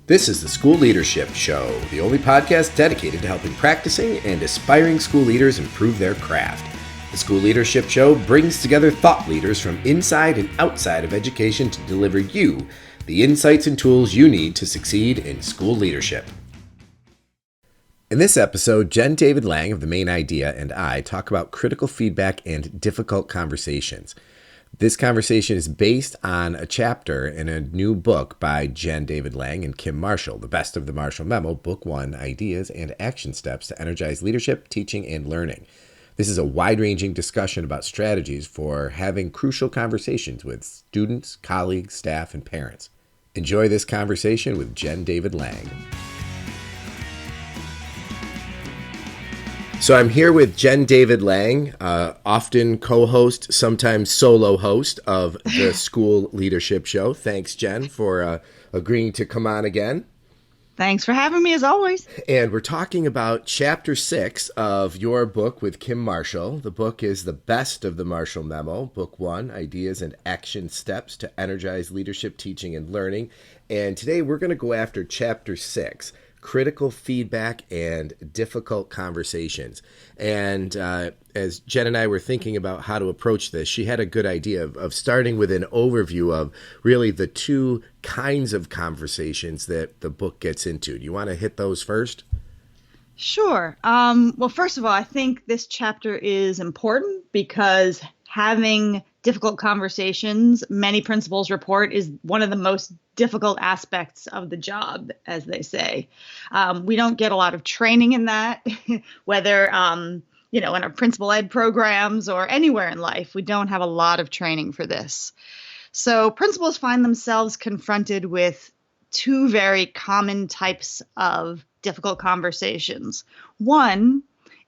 This is the School Leadership Show, the only podcast dedicated to helping practicing and aspiring school leaders improve their craft. The School Leadership Show brings together thought leaders from inside and outside of education to deliver you the insights and tools you need to succeed in school leadership. In this episode, Jen David Lang of The Main Idea and I talk about critical feedback and difficult conversations. This conversation is based on a chapter in a new book by Jen David Lang and Kim Marshall, The Best of the Marshall Memo, Book 1, Ideas and Action Steps to Energize Leadership, Teaching, and Learning. This is a wide-ranging discussion about strategies for having crucial conversations with students, colleagues, staff, and parents. Enjoy this conversation with Jen David Lang. So I'm here with Jen David Lang, often co-host, sometimes solo host of the School Leadership Show. Thanks, Jen, for agreeing to come on again. Thanks for having me, as always. And we're talking about Chapter 6 of your book with Kim Marshall. The book is The Best of the Marshall Memo, Book 1, Ideas and Action Steps to Energize Leadership, Teaching, and Learning. And today we're going to go after Chapter 6. Critical feedback and difficult conversations. And as Jen and I were thinking about how to approach this, she had a good idea of starting with an overview of really the two kinds of conversations that the book gets into. Do you want to hit those first? Sure. Well, first of all, I think this chapter is important because having difficult conversations, many principals report, is one of the most difficult aspects of the job, as they say. We don't get a lot of training in that, whether, in our principal ed programs or anywhere in life. We don't have a lot of training for this. So principals find themselves confronted with two very common types of difficult conversations. One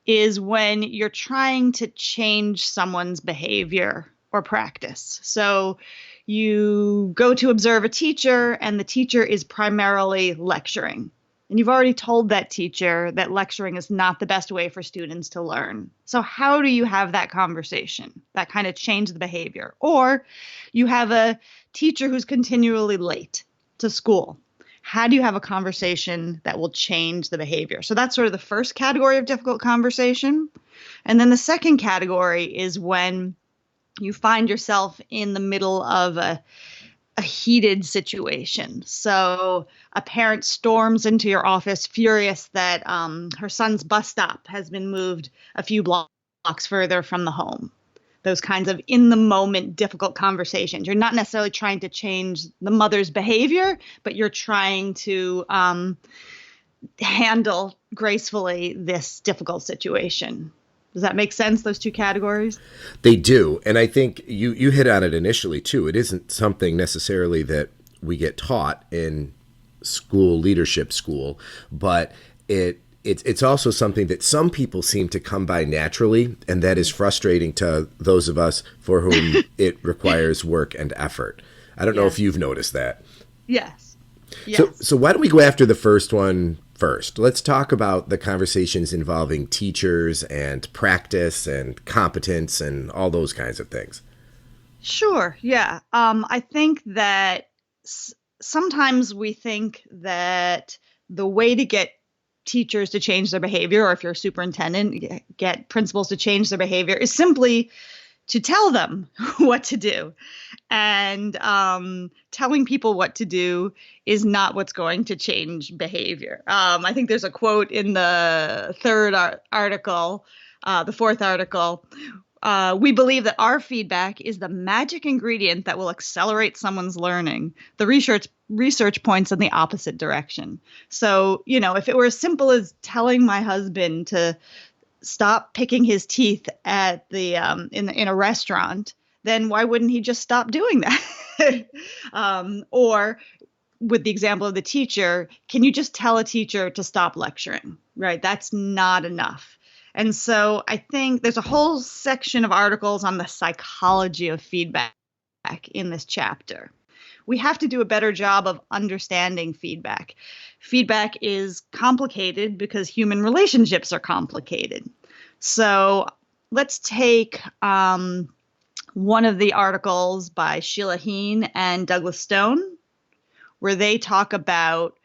is when you're trying to change someone's behavior or practice. So you go to observe a teacher and the teacher is primarily lecturing. And you've already told that teacher that lecturing is not the best way for students to learn. So how do you have that conversation that kind of change the behavior? Or you have a teacher who's continually late to school. How do you have a conversation that will change the behavior? So that's sort of the first category of difficult conversation. And then the second category is when you find yourself in the middle of a heated situation. So a parent storms into your office furious that her son's bus stop has been moved a few blocks further from the home. Those kinds of in-the-moment difficult conversations. You're not necessarily trying to change the mother's behavior, but you're trying to handle gracefully this difficult situation. Does that make sense, those two categories? They do. And I think you hit on it initially, too. It isn't something necessarily that we get taught in school leadership school, but it's also something that some people seem to come by naturally, and that is frustrating to those of us for whom it requires work and effort. I don't know if you've noticed that. Yes. So why don't we go after the first one first? Let's talk about the conversations involving teachers and practice and competence and all those kinds of things. Sure. Yeah. I think that sometimes we think that the way to get teachers to change their behavior, or if you're a superintendent, get principals to change their behavior, is simply to tell them what to do. And telling people what to do is not what's going to change behavior. I think there's a quote in the third article, the fourth article. We believe that our feedback is the magic ingredient that will accelerate someone's learning. The research points in the opposite direction. So, if it were as simple as telling my husband to stop picking his teeth at the in a restaurant, then why wouldn't he just stop doing that? Or with the example of the teacher, can you just tell a teacher to stop lecturing? Right? That's not enough. And so I think there's a whole section of articles on the psychology of feedback in this chapter. We have to do a better job of understanding feedback. Feedback is complicated because human relationships are complicated. So let's take one of the articles by Sheila Heen and Douglas Stone, where they talk about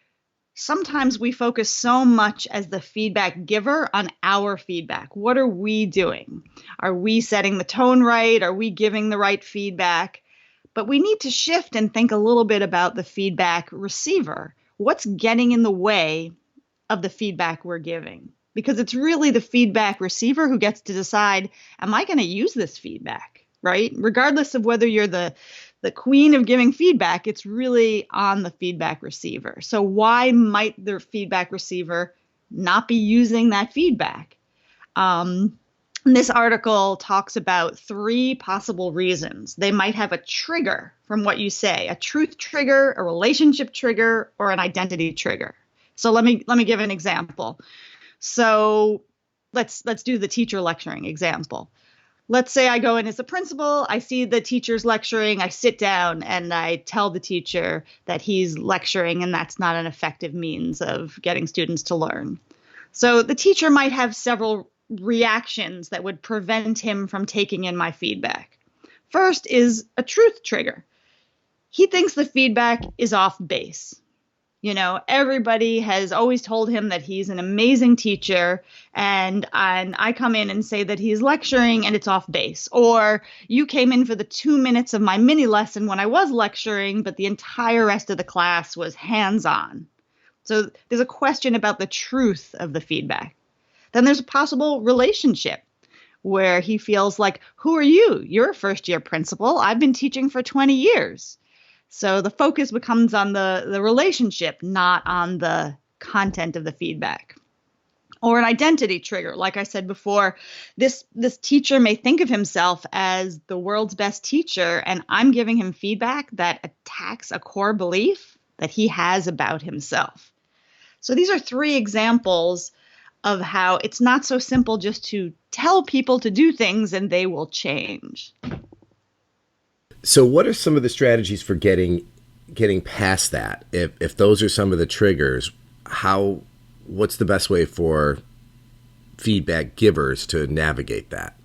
sometimes we focus so much as the feedback giver on our feedback. What are we doing? Are we setting the tone right? Are we giving the right feedback? But we need to shift and think a little bit about the feedback receiver. What's getting in the way of the feedback we're giving? Because it's really the feedback receiver who gets to decide, am I going to use this feedback, right? Regardless of whether you're the queen of giving feedback, it's really on the feedback receiver. So why might the feedback receiver not be using that feedback? This article talks about 3 possible reasons. They might have a trigger from what you say, a truth trigger, a relationship trigger, or an identity trigger. So let me give an example. So let's do the teacher lecturing example. Let's say I go in as a principal, I see the teacher's lecturing, I sit down and I tell the teacher that he's lecturing and that's not an effective means of getting students to learn. So the teacher might have several reactions that would prevent him from taking in my feedback. First is a truth trigger. He thinks the feedback is off base. You know, everybody has always told him that he's an amazing teacher, and I come in and say that he's lecturing and it's off base. Or you came in for the 2 minutes of my mini lesson when I was lecturing, but the entire rest of the class was hands-on. So there's a question about the truth of the feedback. Then there's a possible relationship where he feels like, who are you? You're a first-year principal. I've been teaching for 20 years. So the focus becomes on the relationship, not on the content of the feedback. Or an identity trigger. Like I said before, this teacher may think of himself as the world's best teacher, and I'm giving him feedback that attacks a core belief that he has about himself. So these are 3 examples of how it's not so simple just to tell people to do things and they will change. So what are some of the strategies for getting past that? If those are some of the triggers, what's the best way for feedback givers to navigate that?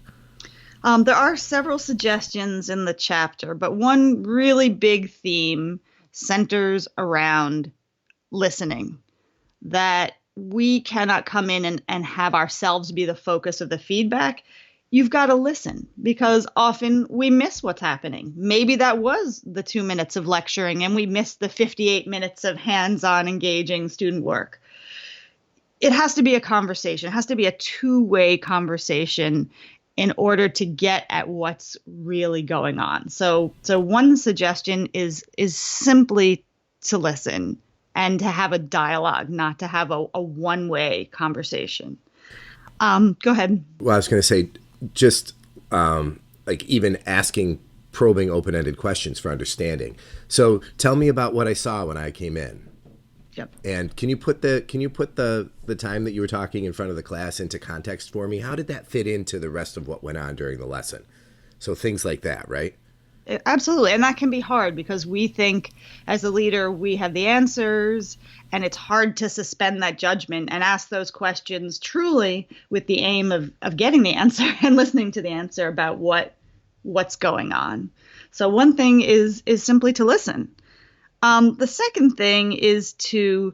There are several suggestions in the chapter, but one really big theme centers around listening. That we cannot come in and have ourselves be the focus of the feedback. You've got to listen, because often we miss what's happening. Maybe that was the 2 minutes of lecturing and we missed the 58 minutes of hands-on engaging student work. It has to be a conversation. It has to be a 2-way conversation in order to get at what's really going on. So one suggestion is simply to listen and to have a dialogue, not to have a one-way conversation. Go ahead. Well, I was going to say, just like even asking probing open-ended questions for understanding. So tell me about what I saw when I came in. Yep. And can you put the time that you were talking in front of the class into context for me? How did that fit into the rest of what went on during the lesson? So things like that, right? Absolutely. And that can be hard because we think as a leader, we have the answers, and it's hard to suspend that judgment and ask those questions truly with the aim of getting the answer and listening to the answer about what's going on. So one thing is simply to listen. The second thing is to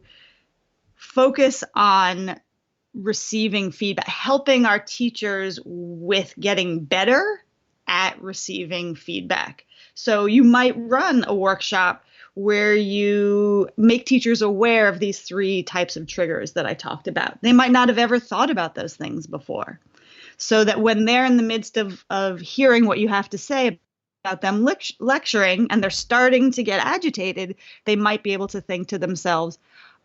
focus on receiving feedback, helping our teachers with getting better at receiving feedback. So you might run a workshop where you make teachers aware of these 3 types of triggers that I talked about. They might not have ever thought about those things before. So that when they're in the midst of hearing what you have to say about them lecturing and they're starting to get agitated, they might be able to think to themselves,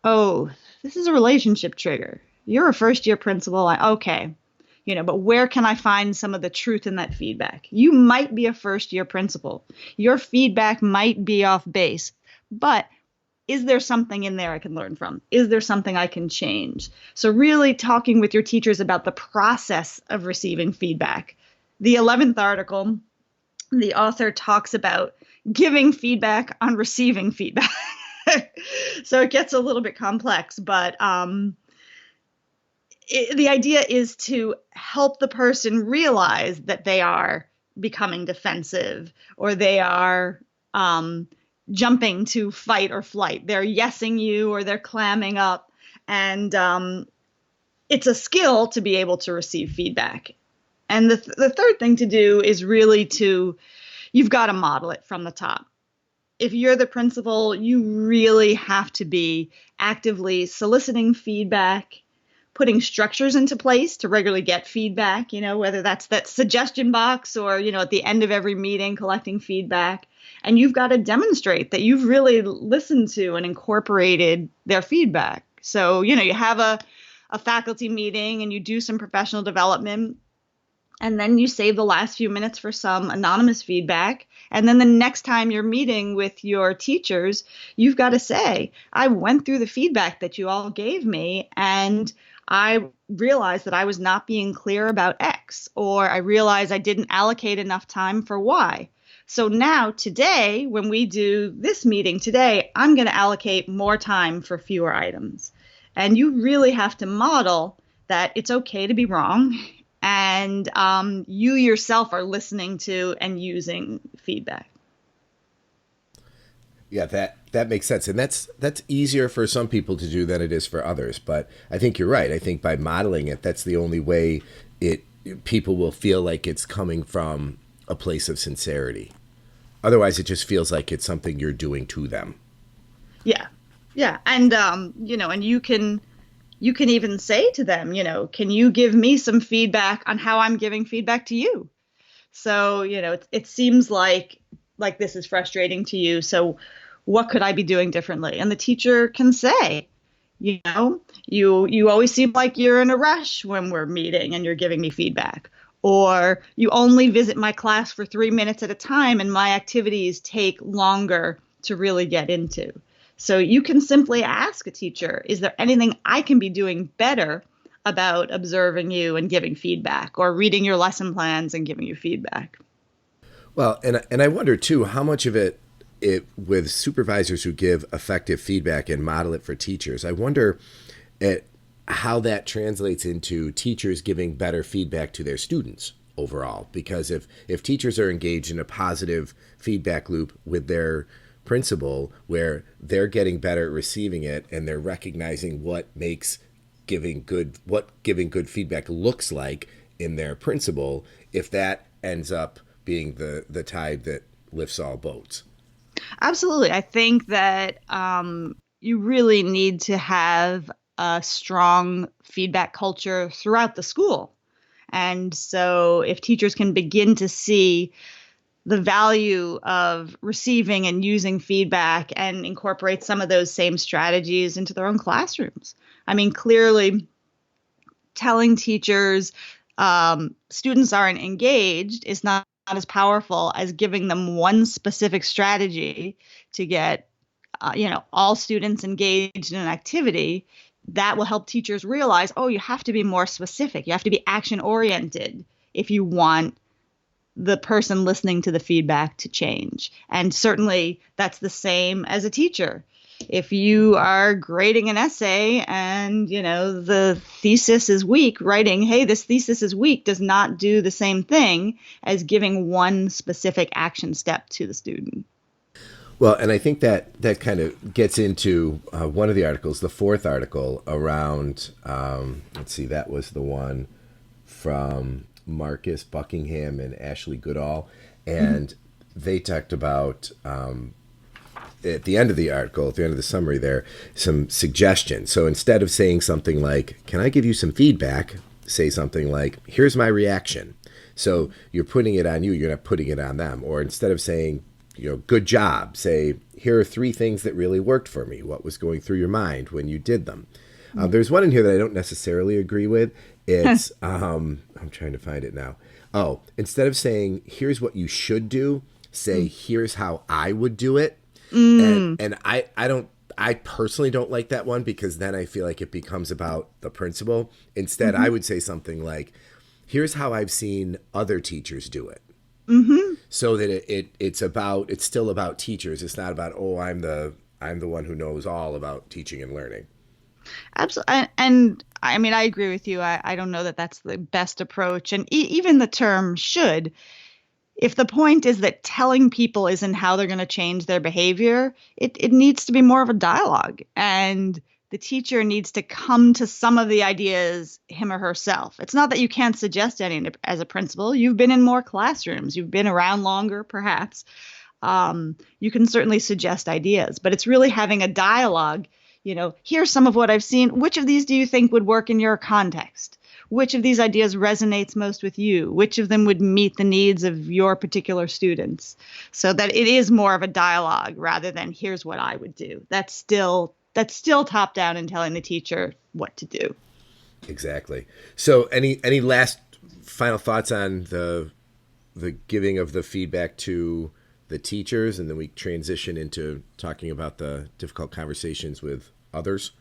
oh, this is a relationship trigger. You're a first-year principal. Okay. But where can I find some of the truth in that feedback? You might be a first-year principal. Your feedback might be off base, but is there something in there I can learn from? Is there something I can change? So really talking with your teachers about the process of receiving feedback. The 11th article, the author talks about giving feedback on receiving feedback. So it gets a little bit complex, but the idea is to help the person realize that they are becoming defensive or they are jumping to fight or flight. They're yesing you or they're clamming up. And it's a skill to be able to receive feedback. And the third thing to do is really you've got to model it from the top. If you're the principal, you really have to be actively soliciting feedback, putting structures into place to regularly get feedback, whether that's that suggestion box or, at the end of every meeting, collecting feedback. And you've got to demonstrate that you've really listened to and incorporated their feedback. So, you have a faculty meeting and you do some professional development, and then you save the last few minutes for some anonymous feedback. And then the next time you're meeting with your teachers, you've got to say, I went through the feedback that you all gave me, and I realized that I was not being clear about X, or I realized I didn't allocate enough time for Y. So now today, when we do this meeting today, I'm going to allocate more time for fewer items. And you really have to model that it's okay to be wrong. And you yourself are listening to and using feedback. Yeah, that makes sense. And that's easier for some people to do than it is for others. But I think you're right. I think by modeling it, that's the only way people will feel like it's coming from a place of sincerity. Otherwise, it just feels like it's something you're doing to them. Yeah. Yeah. And, and you can even say to them, can you give me some feedback on how I'm giving feedback to you? So, it seems like this is frustrating to you. So what could I be doing differently? And the teacher can say, you always seem like you're in a rush when we're meeting and you're giving me feedback. Or you only visit my class for 3 minutes at a time and my activities take longer to really get into. So you can simply ask a teacher, is there anything I can be doing better about observing you and giving feedback, or reading your lesson plans and giving you feedback? Well, and I wonder too, how much of it with supervisors who give effective feedback and model it for teachers, I wonder how that translates into teachers giving better feedback to their students overall. Because if teachers are engaged in a positive feedback loop with their principal, where they're getting better at receiving it and they're recognizing what giving good feedback looks like in their principal, if that ends up being the tide that lifts all boats. Absolutely. I think that you really need to have a strong feedback culture throughout the school. And so if teachers can begin to see the value of receiving and using feedback and incorporate some of those same strategies into their own classrooms. I mean, clearly telling teachers students aren't engaged is not as powerful as giving them one specific strategy to get, all students engaged in an activity. That will help teachers realize, you have to be more specific. You have to be action oriented if you want the person listening to the feedback to change. And certainly that's the same as a teacher. If you are grading an essay and, the thesis is weak, writing, hey, this thesis is weak, does not do the same thing as giving one specific action step to the student. Well, and I think that kind of gets into one of the articles, the fourth article around, that was the one from Marcus Buckingham and Ashley Goodall. And they talked about, at the end of the article, at the end of the summary there, some suggestions. So instead of saying something like, can I give you some feedback? Say something like, here's my reaction. So you're putting it on you, you're not putting it on them. Or instead of saying, good job, say, here are 3 things that really worked for me. What was going through your mind when you did them? There's one in here that I don't necessarily agree with. It's, I'm trying to find it now. Oh, instead of saying, here's what you should do, say, here's how I would do it. And I personally don't like that one, because then I feel like it becomes about the principal. Instead, I would say something like, here's how I've seen other teachers do it. So that it's still about teachers. It's not about, I'm the one who knows all about teaching and learning. Absolutely. And I mean, I agree with you. I don't know that that's the best approach. And even the term should, if the point is that telling people isn't how they're going to change their behavior, it needs to be more of a dialogue. And the teacher needs to come to some of the ideas him or herself. It's not that you can't suggest any as a principal. You've been in more classrooms. You've been around longer, perhaps. You can certainly suggest ideas, but it's really having a dialogue. Here's some of what I've seen. Which of these do you think would work in your context? Which of these ideas resonates most with you? Which of them would meet the needs of your particular students? So that it is more of a dialogue rather than here's what I would do. That's still top down and telling the teacher what to do. Exactly. So any last final thoughts on the giving of the feedback to the teachers, and then we transition into talking about the difficult conversations with others?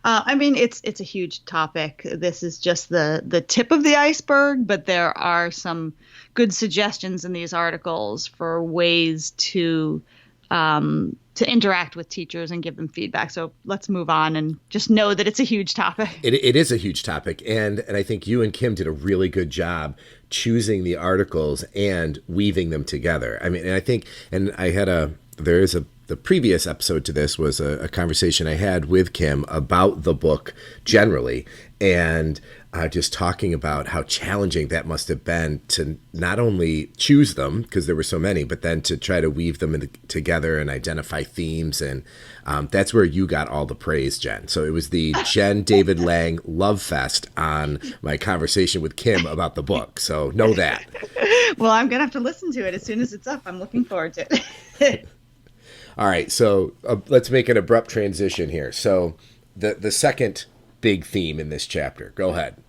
It's a huge topic. This is just the tip of the iceberg, but there are some good suggestions in these articles for ways to interact with teachers and give them feedback. So let's move on and just know that it's a huge topic. It is a huge topic. And I think you and Kim did a really good job choosing the articles and weaving them together. The previous episode to this was a conversation I had with Kim about the book generally, and just talking about how challenging that must have been to not only choose them, because there were so many, but then to try to weave them together and identify themes. And that's where you got all the praise, Jen. So it was the Jen David Lang Love Fest on my conversation with Kim about the book. So know that. Well, I'm going to have to listen to it as soon as it's up. I'm looking forward to it. All right, so let's make an abrupt transition here. So the second big theme in this chapter, go ahead.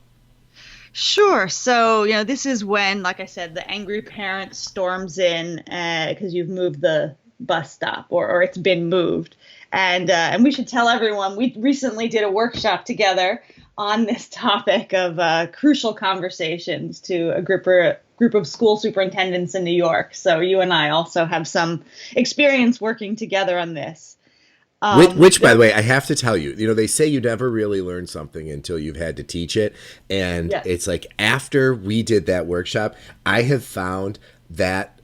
Sure. So, this is when, like I said, the angry parent storms in because you've moved the bus stop or it's been moved. And we should tell everyone, we recently did a workshop together on this topic of crucial conversations to a group of school superintendents in New York. So you and I also have some experience working together on this. Which, by the way, I have to tell you, they say you never really learn something until you've had to teach it. And yes. It's like after we did that workshop, I have found that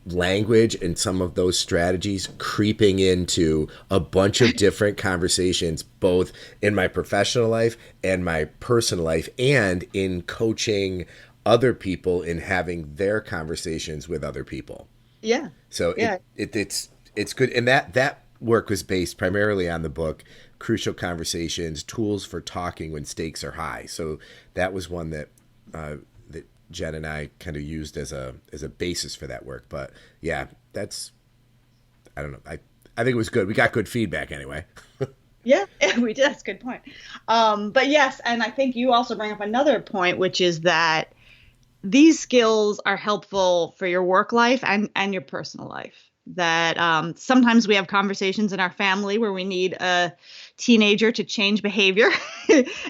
language and some of those strategies creeping into a bunch of different conversations, both in my professional life and my personal life, and in coaching other people in having their conversations with other people. Yeah. So yeah. It's good. And that work was based primarily on the book Crucial Conversations, Tools for Talking When Stakes Are High. So that was one that that Jen and I kind of used as a basis for that work. But yeah, I don't know. I think it was good. We got good feedback anyway. Yeah, we did. That's a good point. But yes, and I think you also bring up another point, which is that these skills are helpful for your work life and your personal life. That sometimes we have conversations in our family where we need a teenager to change behavior.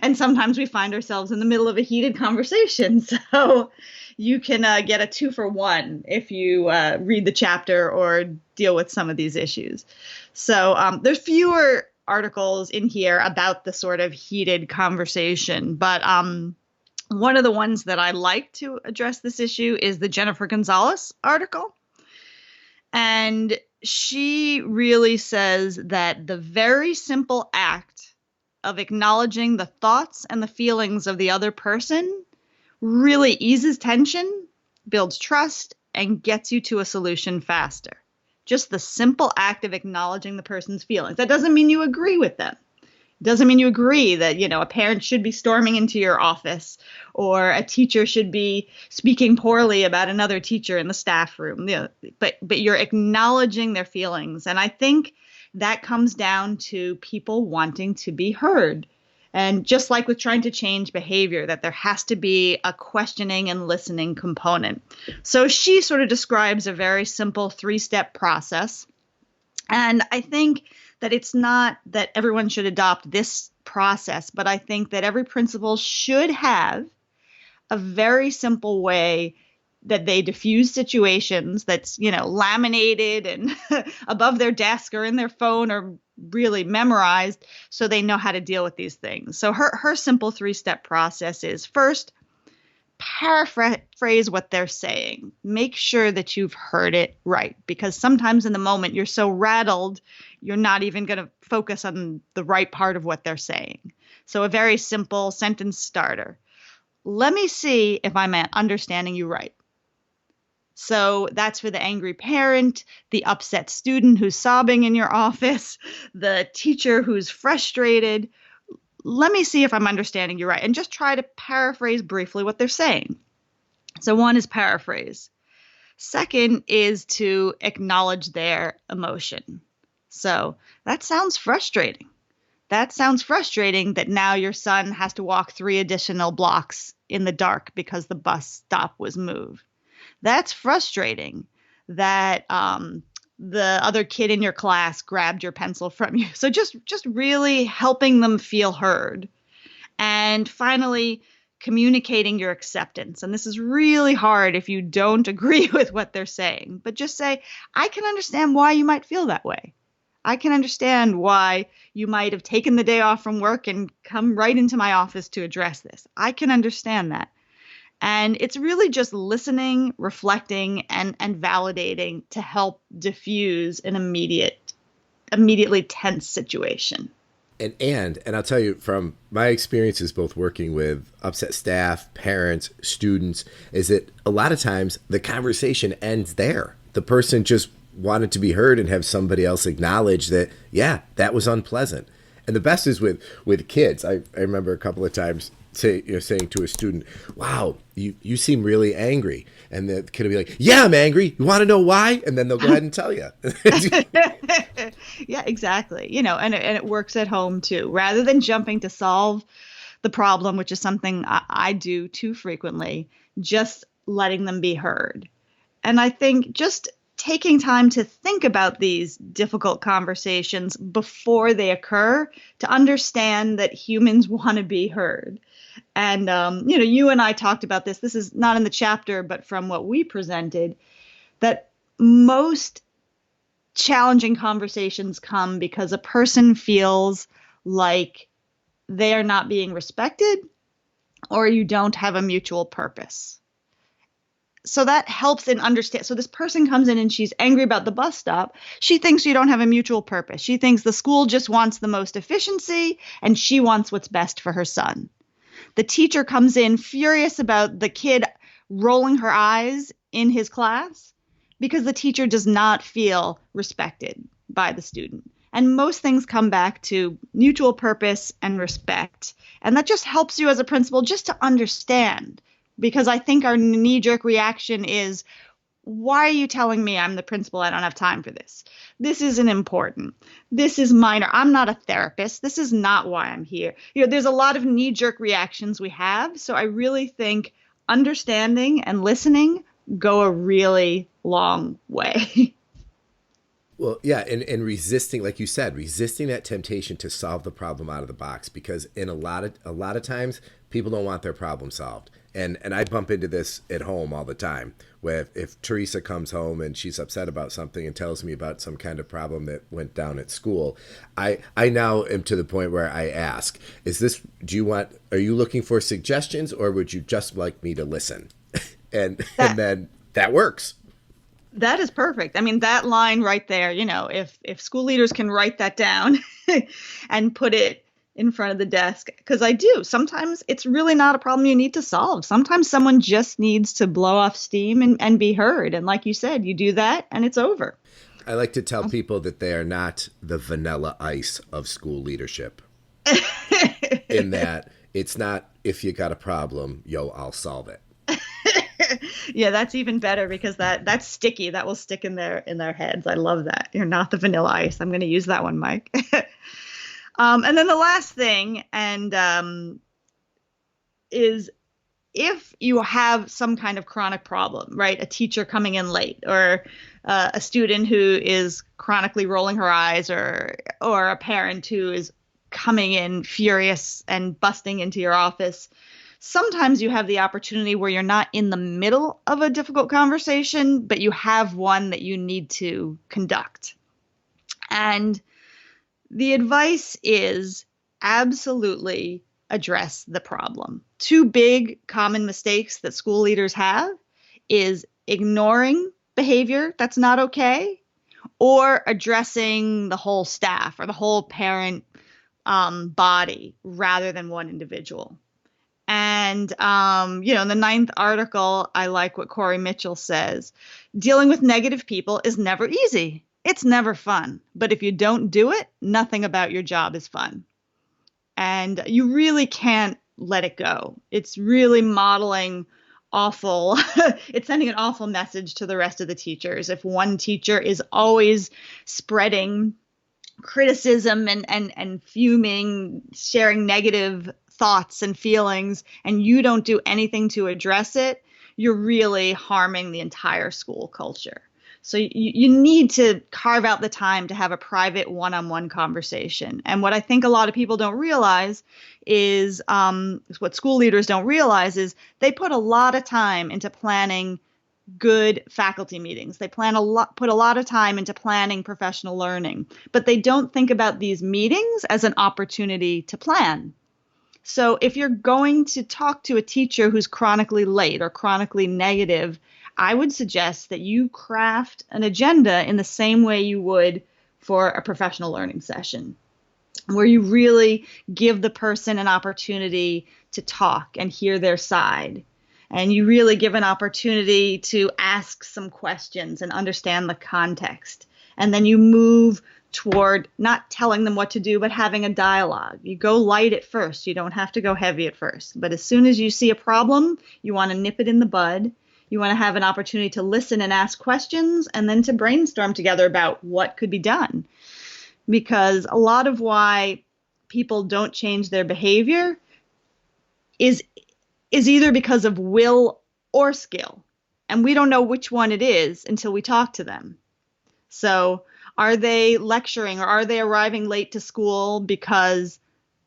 And sometimes we find ourselves in the middle of a heated conversation. So you can get a 2-for-1 if you read the chapter or deal with some of these issues. So there's fewer articles in here about the sort of heated conversation. But one of the ones that I like to address this issue is the Jennifer Gonzalez article. And she really says that the very simple act of acknowledging the thoughts and the feelings of the other person really eases tension, builds trust, and gets you to a solution faster. Just the simple act of acknowledging the person's feelings. That doesn't mean you agree with them. Doesn't mean you agree that, a parent should be storming into your office or a teacher should be speaking poorly about another teacher in the staff room. But you're acknowledging their feelings. And I think that comes down to people wanting to be heard. And just like with trying to change behavior, that there has to be a questioning and listening component. So she sort of describes a very simple 3-step process. And I think that it's not that everyone should adopt this process, but I think that every principal should have a very simple way that they diffuse situations that's, laminated and above their desk or in their phone or really memorized so they know how to deal with these things. So her simple 3-step process is, first, paraphrase what they're saying. Make sure that you've heard it right, because sometimes in the moment you're so rattled, you're not even going to focus on the right part of what they're saying. So a very simple sentence starter. Let me see if I'm understanding you right. So that's for the angry parent, the upset student who's sobbing in your office, the teacher who's frustrated. Let me see if I'm understanding you right. And just try to paraphrase briefly what they're saying. So one is paraphrase. Second is to acknowledge their emotion. So that sounds frustrating. That sounds frustrating that now your son has to walk 3 additional blocks in the dark because the bus stop was moved. That's frustrating that the other kid in your class grabbed your pencil from you. So just really helping them feel heard. And finally, communicating your acceptance. And this is really hard if you don't agree with what they're saying. But just say, I can understand why you might feel that way. I can understand why you might have taken the day off from work and come right into my office to address this. I can understand that. And it's really just listening, reflecting, and validating to help diffuse an immediately tense situation. And I'll tell you from my experiences both working with upset staff, parents, students, is that a lot of times the conversation ends there. The person just wanted to be heard and have somebody else acknowledge that, yeah, that was unpleasant. And the best is with kids. I remember a couple of times saying to a student, wow, you seem really angry. And the kid will be like, yeah, I'm angry. You want to know why? And then they'll go ahead and tell you. Yeah, exactly. And it works at home too. Rather than jumping to solve the problem, which is something I do too frequently, just letting them be heard. And I think just taking time to think about these difficult conversations before they occur to understand that humans want to be heard. And, you and I talked about this. This is not in the chapter, but from what we presented, that most challenging conversations come because a person feels like they are not being respected or you don't have a mutual purpose. So that helps in understand. So this person comes in and she's angry about the bus stop. She thinks you don't have a mutual purpose. She thinks the school just wants the most efficiency and she wants what's best for her son. The teacher comes in furious about the kid rolling her eyes in his class because the teacher does not feel respected by the student. And most things come back to mutual purpose and respect. And that just helps you as a principal just to understand. Because I think our knee-jerk reaction is, why are you telling me I'm the principal? I don't have time for this. This isn't important. This is minor. I'm not a therapist. This is not why I'm here. There's a lot of knee-jerk reactions we have. So I really think understanding and listening go a really long way. Well, yeah, and resisting, like you said, resisting that temptation to solve the problem out of the box, because in a lot of times people don't want their problem solved. And I bump into this at home all the time, where if Teresa comes home and she's upset about something and tells me about some kind of problem that went down at school, I now am to the point where I ask, are you looking for suggestions, or would you just like me to listen? and then that works. That is perfect. I mean, that line right there, if school leaders can write that down and put it in front of the desk, because I do. Sometimes it's really not a problem you need to solve. Sometimes someone just needs to blow off steam and be heard. And like you said, you do that and it's over. I like to tell people that they are not the vanilla ice of school leadership. In that it's not, if you got a problem, I'll solve it. Yeah, that's even better, because that's sticky. That will stick in their heads. I love that. You're not the vanilla ice. I'm going to use that one, Mike. And then the last thing, is if you have some kind of chronic problem, right? A teacher coming in late, or a student who is chronically rolling her eyes, or a parent who is coming in furious and busting into your office. Sometimes you have the opportunity where you're not in the middle of a difficult conversation, but you have one that you need to conduct. And the advice is absolutely address the problem. Two big common mistakes that school leaders have is ignoring behavior that's not okay, or addressing the whole staff or the whole parent body rather than one individual. And, in the 9th article, I like what Corey Mitchell says. Dealing with negative people is never easy. It's never fun. But if you don't do it, nothing about your job is fun. And you really can't let it go. It's really modeling awful. It's sending an awful message to the rest of the teachers. If one teacher is always spreading criticism and fuming, sharing negative thoughts and feelings, and you don't do anything to address it, you're really harming the entire school culture. So you need to carve out the time to have a private one-on-one conversation. And what I think a lot of people don't realize is what school leaders don't realize is they put a lot of time into planning good faculty meetings. They put a lot of time into planning professional learning, but they don't think about these meetings as an opportunity to plan. So if you're going to talk to a teacher who's chronically late or chronically negative, I would suggest that you craft an agenda in the same way you would for a professional learning session, where you really give the person an opportunity to talk and hear their side. And you really give an opportunity to ask some questions and understand the context. And then you move toward not telling them what to do, but having a dialogue. You go light at first. You don't have to go heavy at first. But as soon as you see a problem, you want to nip it in the bud. You want to have an opportunity to listen and ask questions, and then to brainstorm together about what could be done. Because a lot of why people don't change their behavior is either because of will or skill. And we don't know which one it is until we talk to them. So are they lecturing, or are they arriving late to school because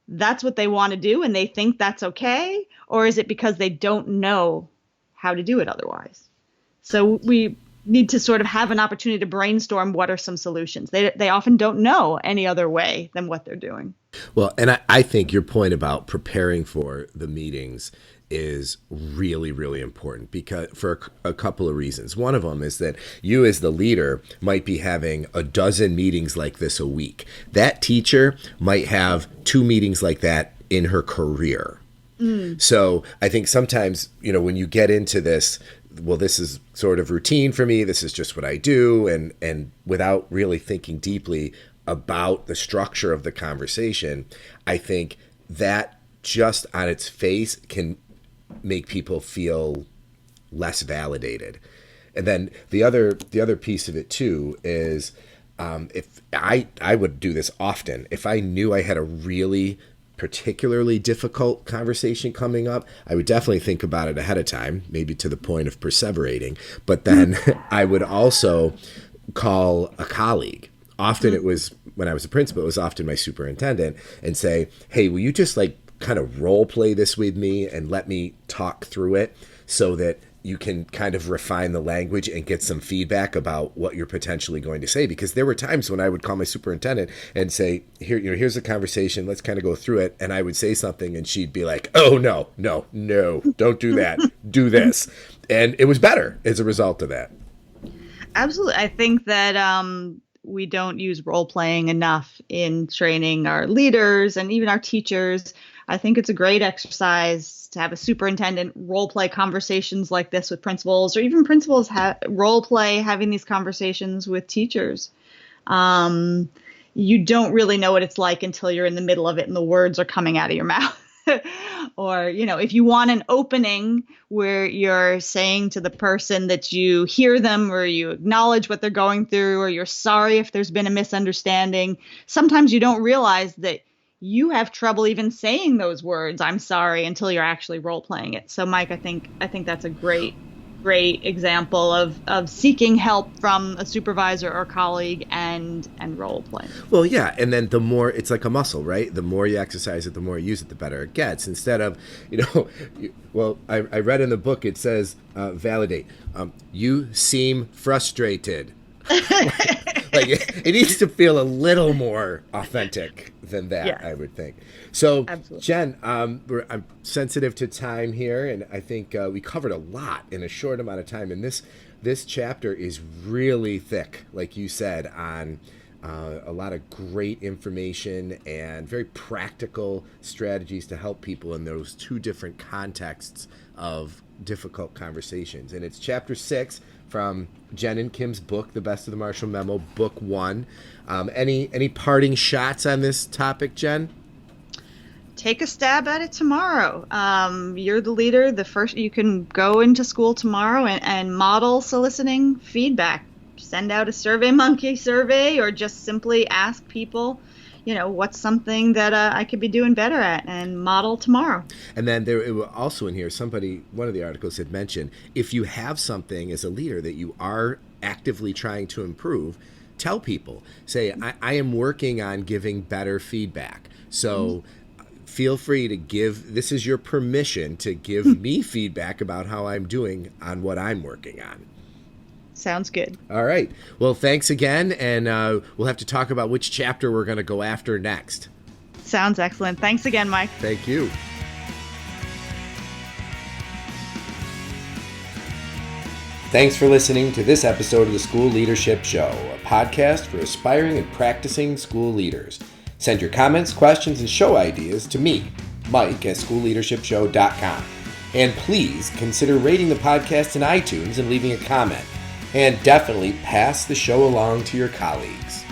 that's what they want to do and they think that's okay? Or is it because they don't know how to do it otherwise? So we need to sort of have an opportunity to brainstorm what are some solutions. They often don't know any other way than what they're doing. Well, and I think your point about preparing for the meetings is really, really important, because for a couple of reasons. One of them is that you as the leader might be having a dozen meetings like this a week. That teacher might have 2 meetings like that in her career. So I think sometimes, when you get into this, well, this is sort of routine for me, this is just what I do, and without really thinking deeply about the structure of the conversation, I think that just on its face can make people feel less validated. And then the other piece of it too is, if I would do this often, if I knew I had a really particularly difficult conversation coming up, I would definitely think about it ahead of time, maybe to the point of perseverating. But then I would also call a colleague. Often it was, when I was a principal, it was often my superintendent, and say, hey, will you just kind of role play this with me and let me talk through it so that you can kind of refine the language and get some feedback about what you're potentially going to say. Because there were times when I would call my superintendent and say, here's a conversation, let's kind of go through it. And I would say something and she'd be like, oh, no, don't do that. Do this. And it was better as a result of that. Absolutely. I think that we don't use role playing enough in training our leaders and even our teachers. I think it's a great exercise to have a superintendent role play conversations like this with principals, or even principals role play having these conversations with teachers. You don't really know what it's like until you're in the middle of it and the words are coming out of your mouth. Or, if you want an opening where you're saying to the person that you hear them, or you acknowledge what they're going through, or you're sorry if there's been a misunderstanding, sometimes you don't realize that you have trouble even saying those words, I'm sorry, until you're actually role playing it. So Mike, I think that's a great example of seeking help from a supervisor or colleague and role playing. Well, yeah. And then the more, it's like a muscle, right? The more you exercise it, the more you use it, the better it gets. Instead of, I read in the book, it says, validate. You seem frustrated. Like it needs to feel a little more authentic than that, Yes. I would think. So, Absolutely. Jen, I'm sensitive to time here, and I think we covered a lot in a short amount of time. And this chapter is really thick, like you said, on a lot of great information and very practical strategies to help people in those two different contexts of difficult conversations. And it's chapter 6 from Jen and Kim's book, The Best of the Marshall Memo, book 1. Any parting shots on this topic, Jen? Take a stab at it tomorrow. You're the leader. You can go into school tomorrow and model soliciting feedback. Send out a SurveyMonkey survey, or just simply ask people, what's something that I could be doing better at, and model tomorrow. And then there it was also in here, one of the articles had mentioned, if you have something as a leader that you are actively trying to improve, tell people. Say, I am working on giving better feedback. So feel free to this is your permission to give me feedback about how I'm doing on what I'm working on. Sounds good. All right. Well, thanks again, and we'll have to talk about which chapter we're going to go after next. Sounds excellent. Thanks again, Mike. Thank you. Thanks for listening to this episode of the School Leadership Show, a podcast for aspiring and practicing school leaders. Send your comments, questions, and show ideas to me, Mike, at schoolleadershipshow.com. And please consider rating the podcast in iTunes and leaving a comment. And definitely pass the show along to your colleagues.